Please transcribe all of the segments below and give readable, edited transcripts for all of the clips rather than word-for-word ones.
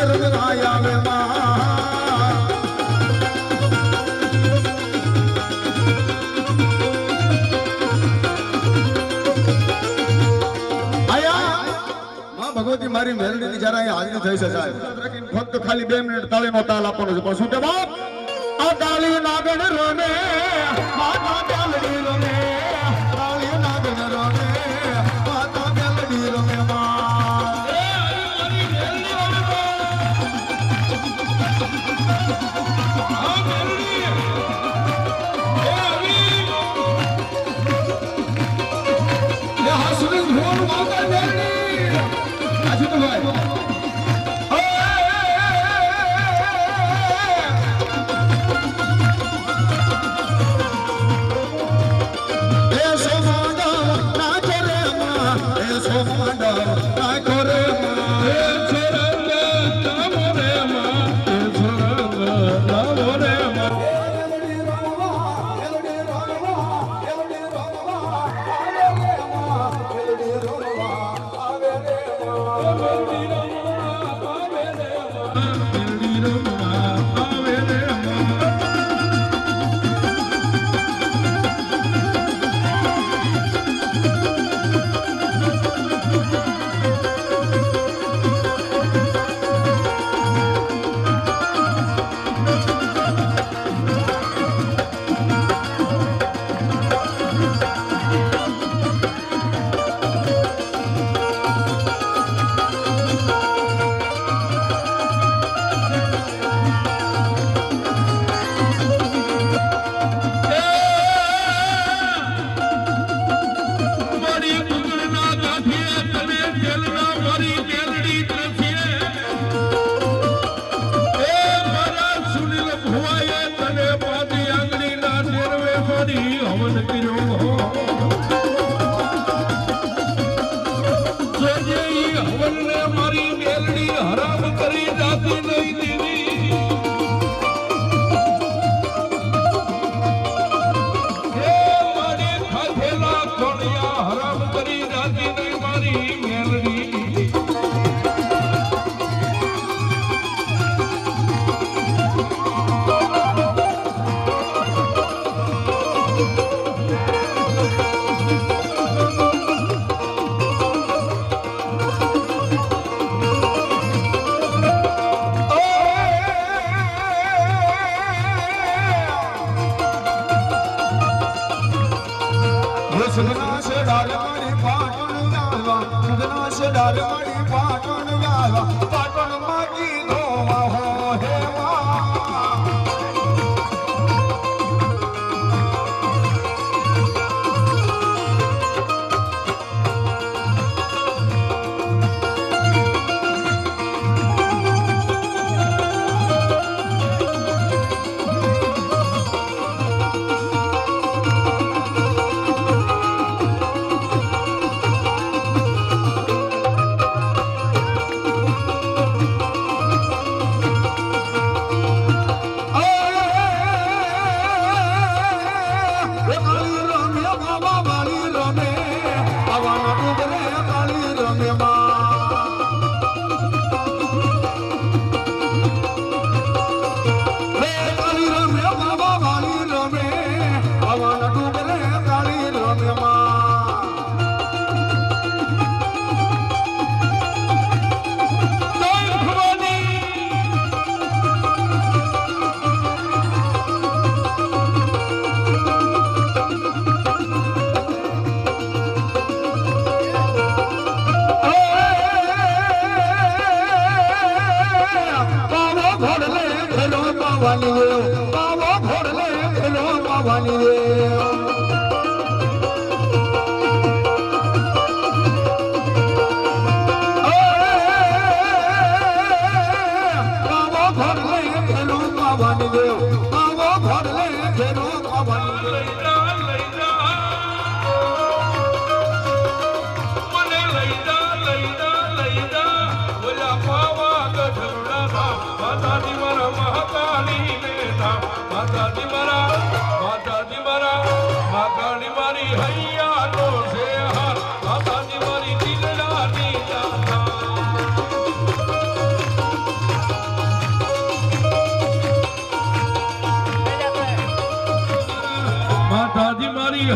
રંગાયા way માં ભગવતી મારી મેલડીની જરા અહીં હાજરી થઈ છે સાહેબ ફક્ત ખાલી 2 મિનિટ તાળીનો તાલ આપવાનો છે પણ શું કે બાપ આ તાળી નાગણ રોને માતા મેલડી રોને તાળી નાગણ રોને માતા મેલડી રોને માં એ મારી મેલડી રોને આ મેલડી એ આવી એ હાસુને ધોન માતા મેલડી तो भाई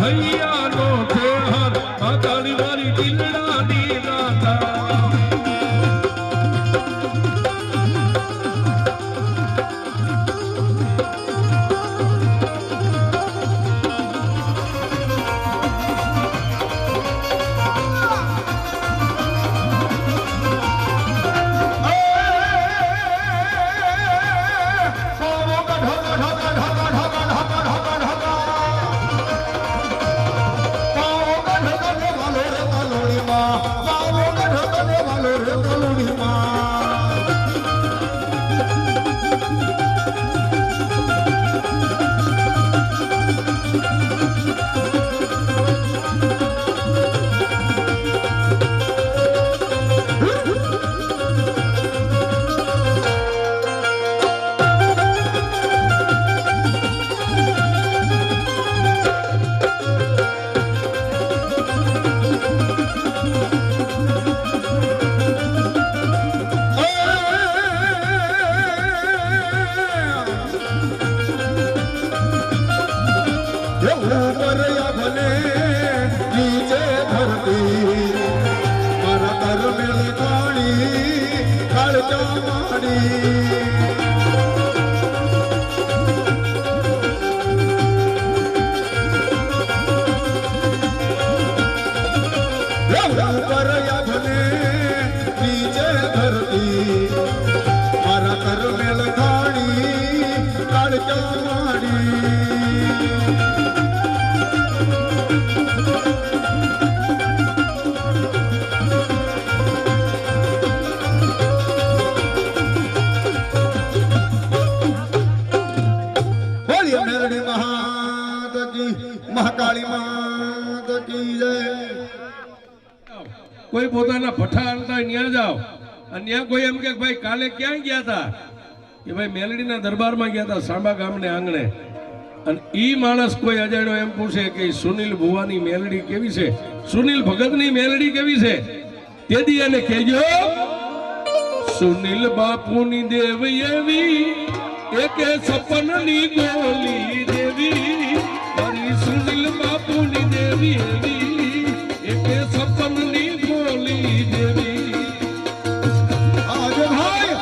હૈયાનો ફેર માતાળી મારી દિલડાની રાધા કોઈ પોતાના ભઠ્ઠા હાલતા ત્યાં જાઓ અને ત્યાં કોઈ એમ કે ભાઈ કાલે ક્યાં ગયા હતા કે ભાઈ મેલડીના દરબારમાં ગયા હતા સાંબા ગામને આંગણે અને ઈ માણસ કોઈ અજાણ્યો એમ પૂછે કે સુનિલ ભુવાની મેલડી કેવી છે સુનિલ ભગતની મેલડી કેવી છે તેથી એને કહેજો સુનિલ બાપુની દેવ એવી એકે સપનની ગોલી દેવી મારી સુનિલ બાપુની દેવી એવી એકે સપનની ગોલી દેવી આજે ભાઈ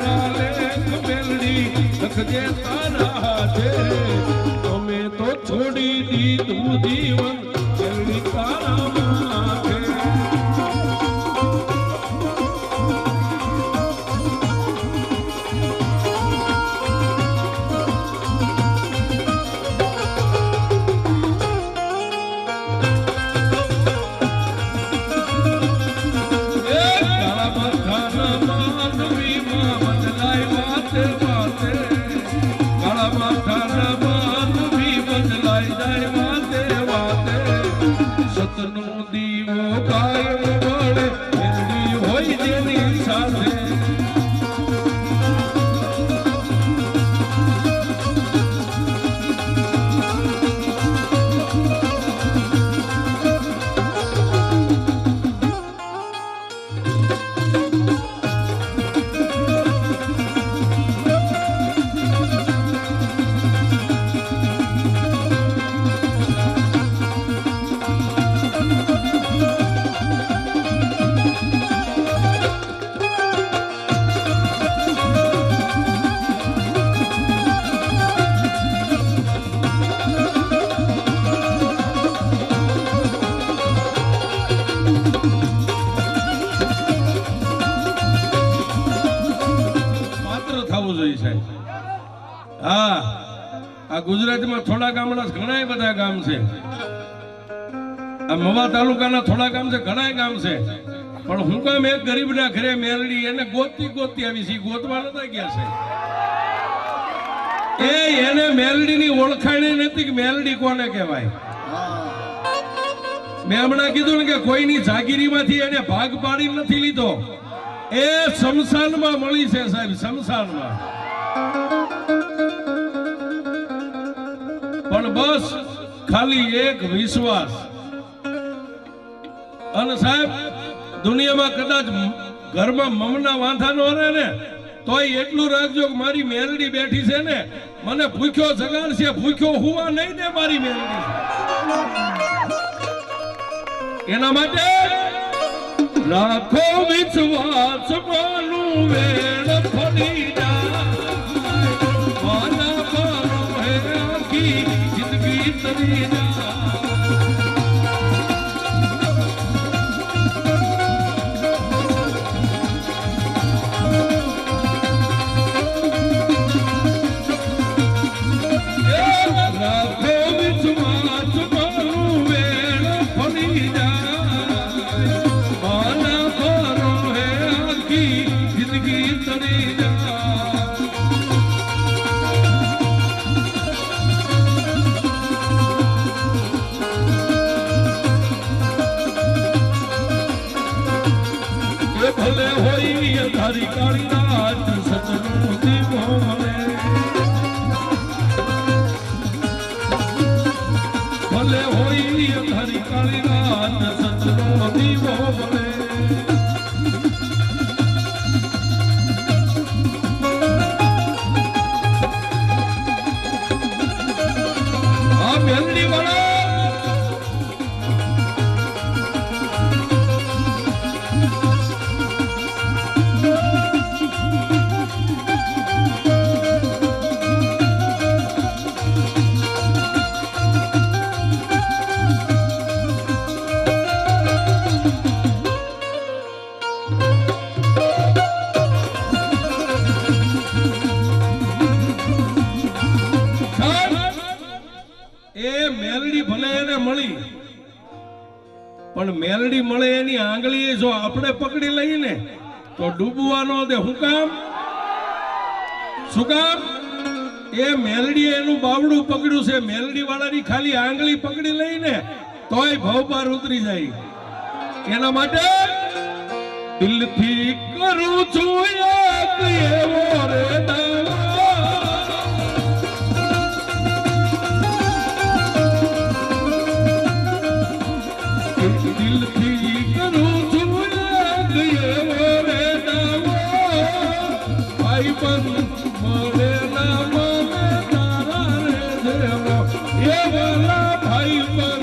કાલે મેલડી લખજે તારા હાથે અમે તો છોડી દીધું જીવન મેલડી તારા માથે સતનો દીવો કાયમ વળે મેલડી હોય જેની સાથે હા આ ગુજરાતમાં થોડા ગામડા ઘણા બધા ગામ છે આ મવા તાલુકાના થોડા ગામ છે ઘણા ગામ છે પણ હું કામ એક ગરીબના ઘરે મેલડી એને ગોતતી આવી છે ગોતવા નતા ગયા છે એને મેલડીની ઓળખાણ નથી કે મેલડી કોને કહેવાય મેં હમણાં કીધું ને કે કોઈની જાગીરીમાંથી એને ભાગ પાડી નથી લીધો એ શમશાનમાં મળી છે સાહેબ શમશાનમાં પણ બસ ખાલી એક વિશ્વાસ અને સાહેબ દુનિયામાં કદાચ ઘરમાં મમના વાંધા નો રહે ને તોય એટલું રાખજો કે મારી મેલડી બેઠી છે ને મને ભૂખ્યો જગાડશે ભૂખ્યો હુવા નહીં દે મારી મેલડી એના માટે રાખો વિશ્વાસ માનું વેણ ફરી જાય જિંદગી તરી રાખો વિશ્વાસ મારું વેણ ફરી જાય માના કરો હે આખી જિંદગી તરી જાય ભલે હોય ધારી કાળી રાત સતનો દીવો મળે ભલે હોય ધારી કાળી રાત સતનો દીવો મળે આ મેલડી વાળા મેલડી ભલે એને મળી પણ મેલડી મળે એની આંગળી જો આપણે પકડી લઈને તો ડૂબવાનો દે શું કામ એ મેલડી એનું બાવડું પકડ્યું છે મેલડી વાળાની ખાલી આંગળી પકડી લઈને તોય ભવ પાર ઉતરી જાય એના માટે દિલથી કરું છું એક એવો રે દાવો દિલથી કરું છું એક એવો રે દાવો ભાઈ પણ મળે ના મળે તારા રે દેવો એ વાલા ભાઈ પણ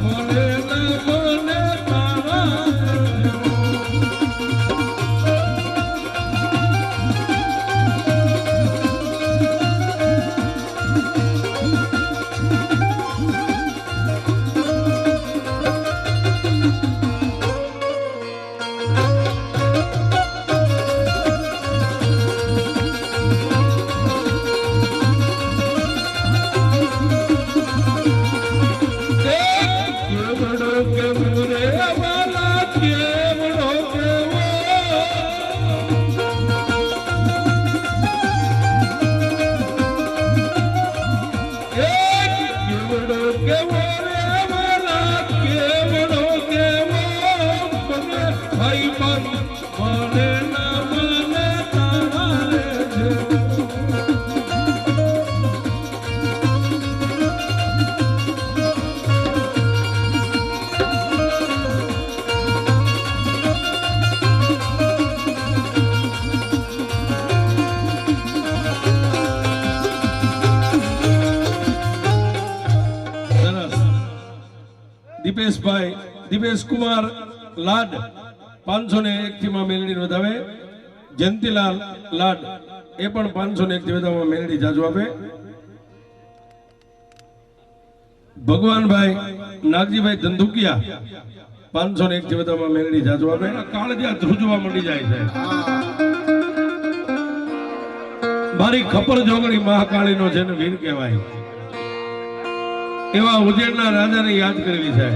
મળે ના મળે તારા દીપેશ કુમાર લાડ 501 થી માં મેલડી વધાવે. જયંતિલાલ લાડ એ પણ 501 થી વધાવમાં મેલડી જાજુ આપે. ભગવાનભાઈ નાગજીભાઈ ધંધુકિયા 501 થી વધાવમાં મેલડી જાજુ આપે. કાળજિયા ધ્રુજવા મંડી જાય છે. મારી ખપર જોગણી મહાકાળીનો જેને વીર કહેવાય એવા ઉજ્જૈનના રાજાને યાદ કરવી છે.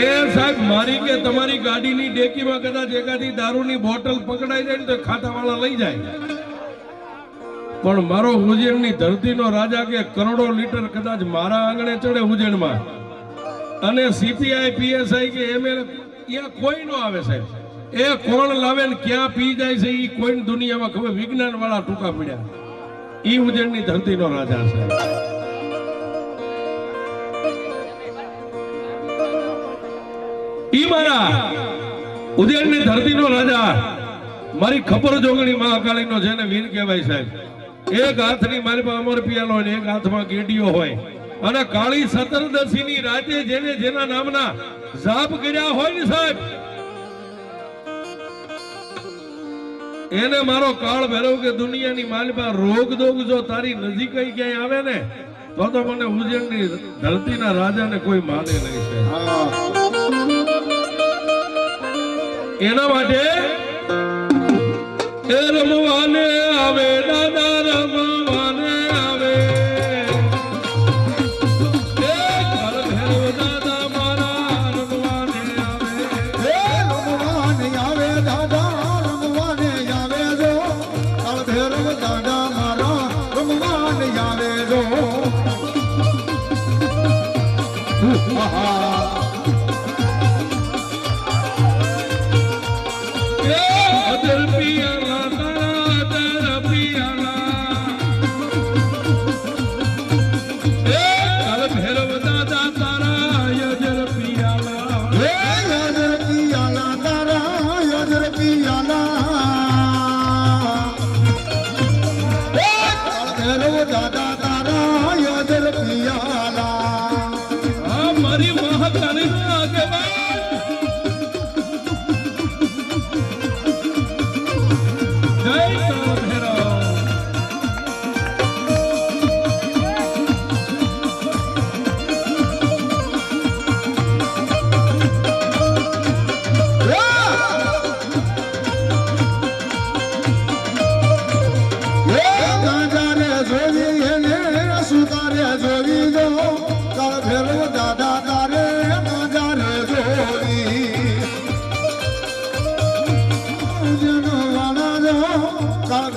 એ સાહેબ મારી કે તમારી ગાડીની ડેકીમાં કદાચ એકાદી દારૂની બોટલ પકડાઈ જાય ને તો ખાતાવાળા લઈ જાય, પણ મારો ઉજ્જૈનની ધરતીનો રાજા કે કરોડો લીટર કદાચ મારા આંગણે ચડે ઉજ્જૈનમાં, અને સીપીઆઈ પીએસઆઈ કે એમએલએ ત્યાં કોઈ નો આવે સાહેબ. એ કોણ લાવે ને ક્યાં પી જાય છે એ કોઈ દુનિયામાં ખબર. વિજ્ઞાન વાળા ટૂંકા પડ્યા. ઈ ઉજ્જૈનની ધરતીનો રાજા છે. ઈ મારા ઉજ્જૈનની ધરતીનો રાજા મારી ખબર જોગણી મહાકાળીનો જેને વીર કહેવાય સાહેબ. એક હાથની મારી પાસે અમર પિયાલો હોય ને એક હાથમાં ગેડીઓ હોય, અને કાળી સતરદશીની રાતે જેને જેના નામના જાપ કર્યા હોય ને સાહેબ, એને મારો કાળ ભેરવ કે દુનિયાની મારી પાસે રોગ દોગ જો તારી નજીક ક્યાંય આવે ને તો મને ઉજ્જૈનની ધરતીના રાજાને કોઈ માને નહીં છે. એના માટે એ રમવાને આવે દાદા, રમવાને આવે. એ કાળ ભૈરવ દાદા મારા રમવાને આવે. એ રમવાને આવે દાદા, રમવાને આવે જો. કાળ ભૈરવ દાદા મારા રમવાને આવે જો. કાળ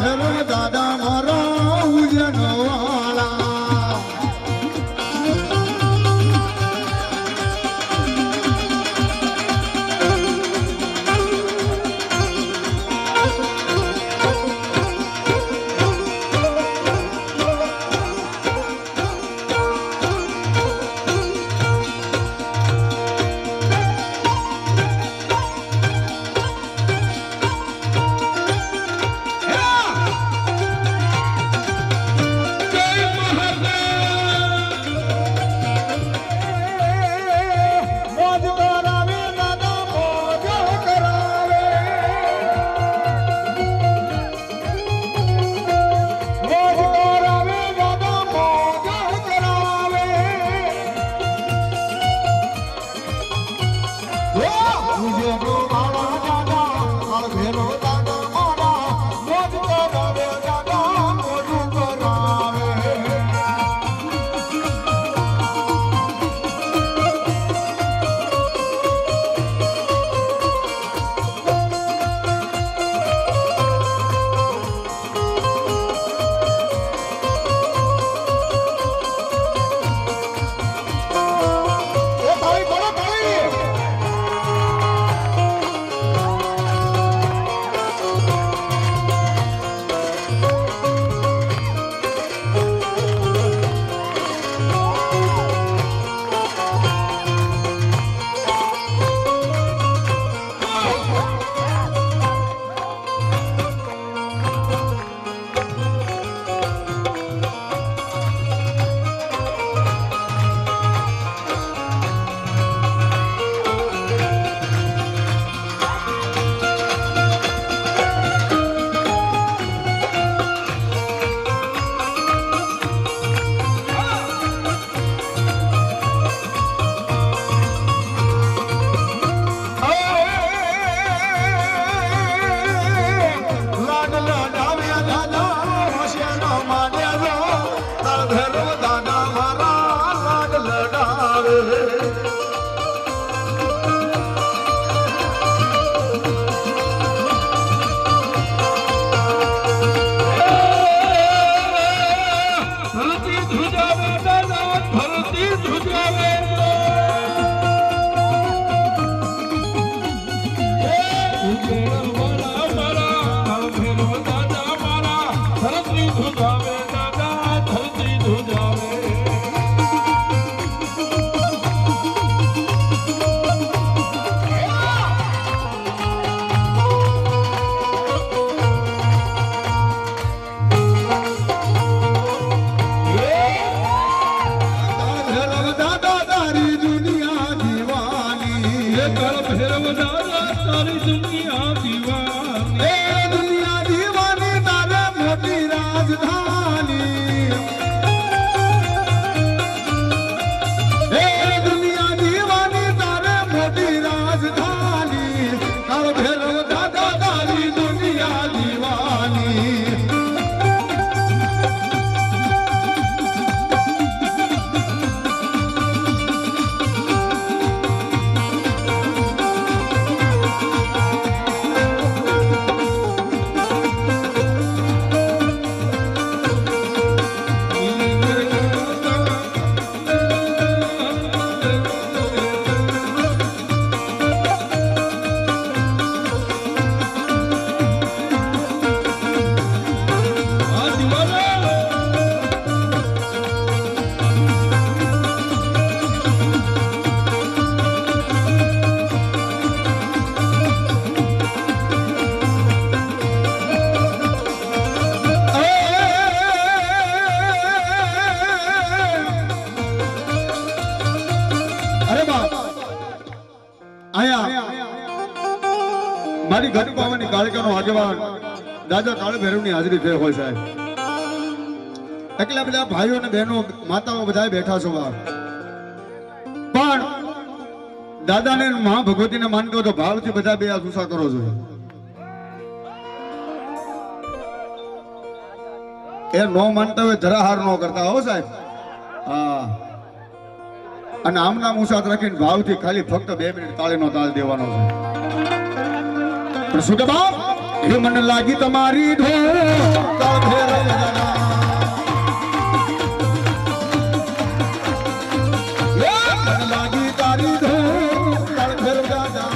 દ્વારકાનો આગેવાન દાદા કાળ ભૈરવની હાજરી થઈ હોય સાહેબ. એટલા બધા ભાઈઓ અને બહેનો માતાઓ બધા બેઠા છો બાપ. પણ દાદાને મહા ભગવતીને માનતો તો ભાવથી બધા બે સુસા કરો છો. એ નો માનતા હોય જરા હાર નો કરતા હો સાહેબ. હા, અને આમના મુસાત રાખીને ભાવથી ખાલી ફક્ત 2 મિનિટ તાળીનો તાલ દેવાનો છે. પણ શું કે બાપ, એ મને લાગી તમારી ધૂન તાળ ભૈરવ દાદા. મને લાગી તારી ધૂન તાળ ભૈરવ દાદા.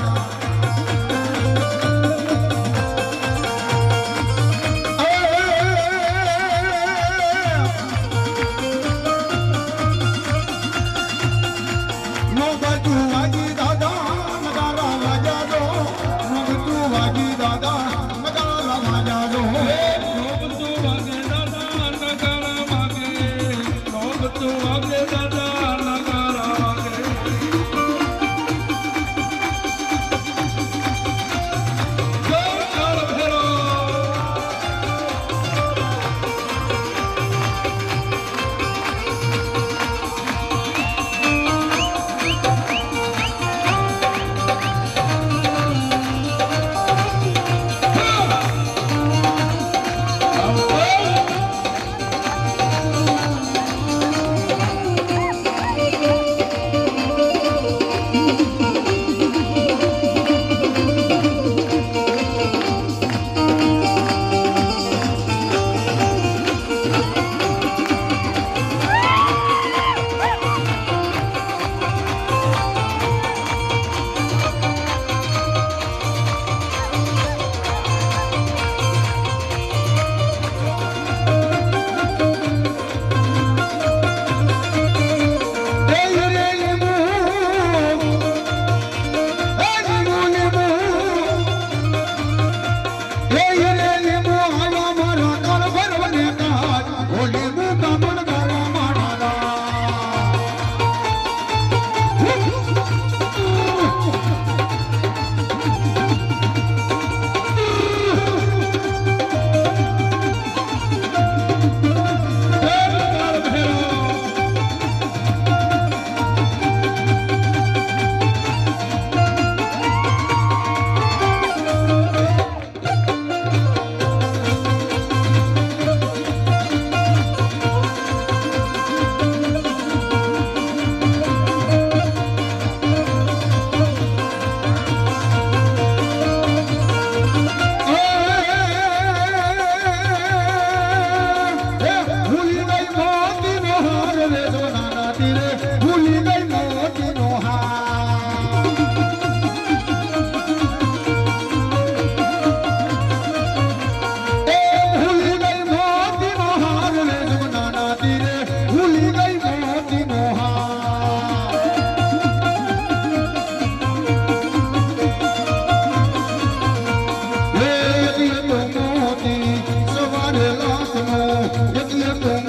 Yet